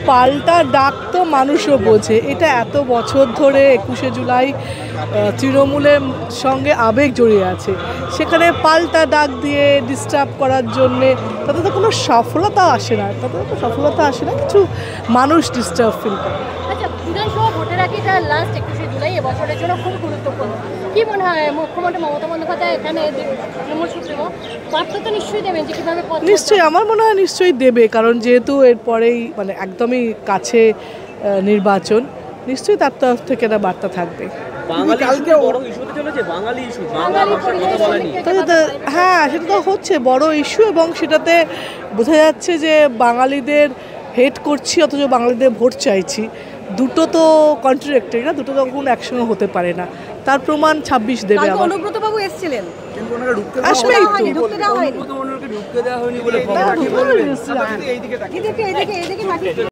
পাল্টা ডাক তো মানুষও বোঝে, এটা এত বছর ধরে 21শে জুলাই তৃণমূলের সঙ্গে আবেগ জড়িয়ে আছে, সেখানে পাল্টা ডাক দিয়ে ডিস্টার্ব করার জন্যে তাতে তো কোনো সফলতা আসে না, কিছু মানুষ ডিস্টার্ব ফিল করে। আচ্ছা, বিধানসভা ভোটের আগে এটা লাস্ট 21শে জুলাই এবছরের জন্য খুব গুরুত্বপূর্ণ। কি মনে হয় মুখ্যমন্ত্রী মমতা বন্দ্যোপাধ্যায় এখানে তৃণমূল সুপ্রিমো বার্তা তো নিশ্চয়ই দেবেন যে কীভাবে? নিশ্চয়ই, আমার মনে হয় নিশ্চয়ই দেবে, কারণ যেহেতু এরপরেই মানে একদমই কাছে নির্বাচন, নিশ্চয়ই তার তরফ থেকে একটা বার্তা থাকবে। হ্যাঁ, সেটা তো হচ্ছে বড় ইস্যু, এবং সেটাতে বোঝা যাচ্ছে যে বাঙালিদের হেট করছি অথচ বাঙালিদের ভোট চাইছি, দুটো তো কন্ট্রাডিক্টরি না, দুটো তখন একসঙ্গে হতে পারে না। তার প্রমাণ 26 দেবে। আবার অনুব্রত বাবু এসেছিলেন, আসবেই তো।